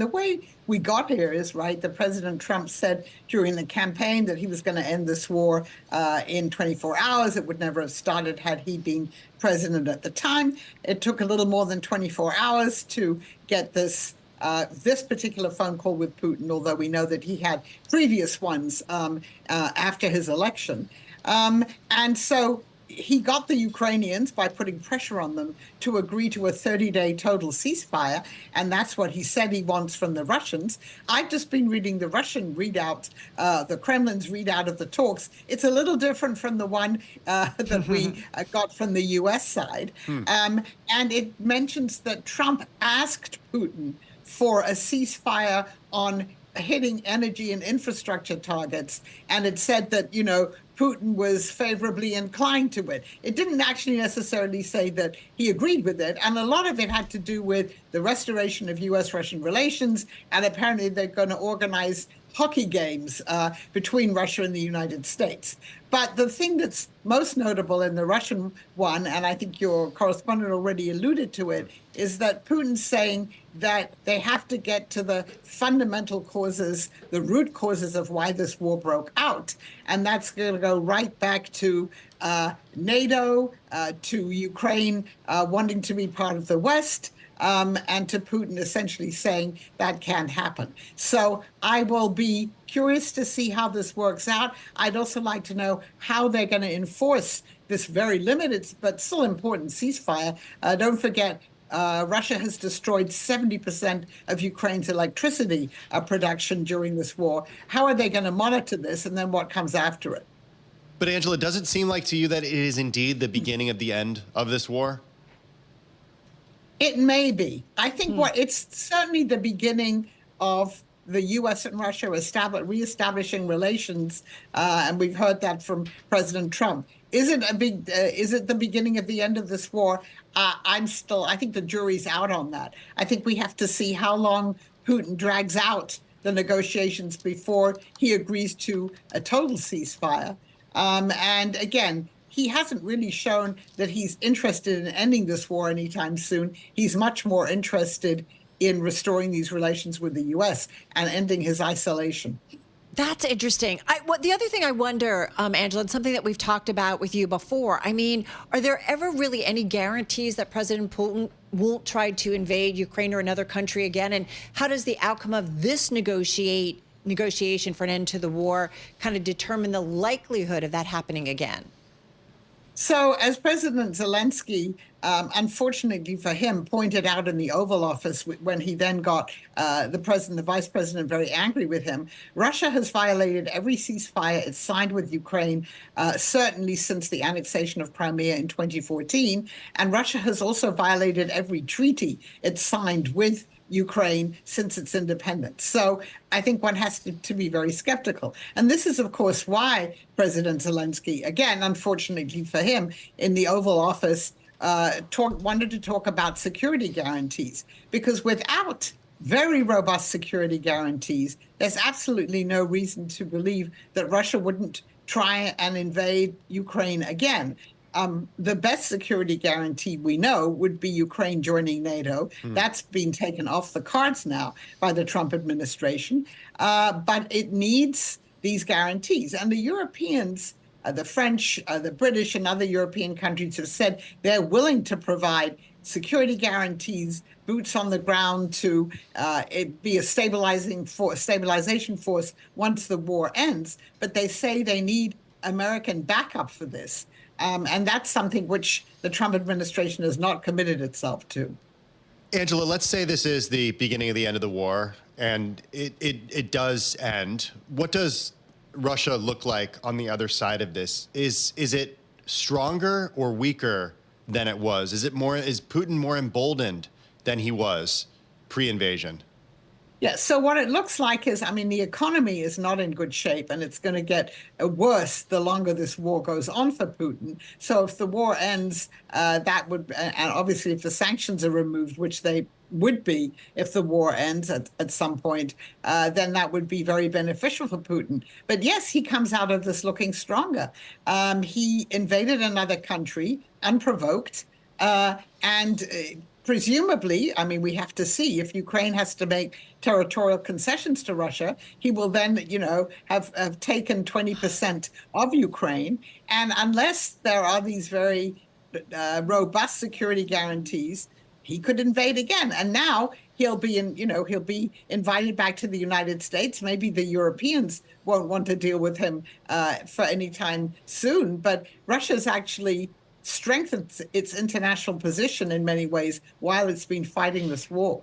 The way we got here is right. The President Trump said during the campaign that he was going to end this war in 24 hours. It would never have started had he been president at the time. It took a little more than 24 hours to get this particular phone call with Putin, although we know that he had previous ones after his election. And so he got the Ukrainians by putting pressure on them to agree to a 30-day total ceasefire, and that's what he said he wants from the Russians. I've just been reading the Russian readout, the Kremlin's readout of the talks. It's a little different from the one that we got from the U.S. side, and it mentions that Trump asked Putin for a ceasefire on hitting energy and infrastructure targets, and it said that, Putin was favorably inclined to it. It didn't actually necessarily say that he agreed with it. And a lot of it had to do with the restoration of U.S.-Russian relations. And apparently they're going to organize hockey games between Russia and the United States. But the thing that's most notable in the Russian one, and I think your correspondent already alluded to it, is that Putin's saying that they have to get to the fundamental causes, the root causes of why this war broke out. And that's going to go right back to NATO, to Ukraine wanting to be part of the West, and to Putin essentially saying that can't happen. So I will be curious to see how this works out. I'd also like to know how they're going to enforce this very limited but still important ceasefire. Don't forget, Russia has destroyed 70% of Ukraine's electricity production during this war. How are they going to monitor this, and then what comes after it? But Angela, does it seem like to you that it is indeed the beginning of the end of this war? It may be. I think it's certainly the beginning of the U.S. and Russia reestablishing relations, and we've heard that from President Trump. Is it the beginning of the end of this war? I think the jury's out on that. I think we have to see how long Putin drags out the negotiations before he agrees to a total ceasefire. And again, he hasn't really shown that he's interested in ending this war anytime soon. He's much more interested in restoring these relations with the U.S. and ending his isolation. That's interesting. The other thing I wonder, Angela, and something that we've talked about with you before, are there ever really any guarantees that President Putin won't try to invade Ukraine or another country again? And how does the outcome of this negotiation for an end to the war kind of determine the likelihood of that happening again? So as President Zelensky, unfortunately for him, pointed out in the Oval Office when he then got the vice president very angry with him, Russia has violated every ceasefire it's signed with Ukraine, certainly since the annexation of Crimea in 2014. And Russia has also violated every treaty it's signed with Ukraine since its independence. So I think one has to be very skeptical. And this is, of course, why President Zelensky, again, unfortunately for him, in the Oval Office, wanted to talk about security guarantees. Because without very robust security guarantees, there's absolutely no reason to believe that Russia wouldn't try and invade Ukraine again. The best security guarantee we know would be Ukraine joining NATO. That's been taken off the cards now by the Trump administration. But it needs these guarantees. And the Europeans, the French, the British, and other European countries have said they're willing to provide security guarantees, boots on the ground to be a stabilization force once the war ends. But they say they need American backup for this. And that's something which the Trump administration has not committed itself to. Angela, let's say this is the beginning of the end of the war, and it does end. What does Russia look like on the other side of this? Is it stronger or weaker than it was? Is Putin more emboldened than he was pre-invasion? Yeah, so what it looks like is, the economy is not in good shape, and it's going to get worse the longer this war goes on for Putin. So if the war ends, that would, and obviously if the sanctions are removed, which they would be if the war ends at some point, then that would be very beneficial for Putin. But yes, he comes out of this looking stronger. He invaded another country unprovoked, and presumably, I mean, we have to see if Ukraine has to make territorial concessions to Russia, he will then, have taken 20% of Ukraine. And unless there are these very robust security guarantees, he could invade again. And now he'll be he'll be invited back to the United States. Maybe the Europeans won't want to deal with him for any time soon. But Russia's actually strengthened its international position in many ways while it's been fighting this war.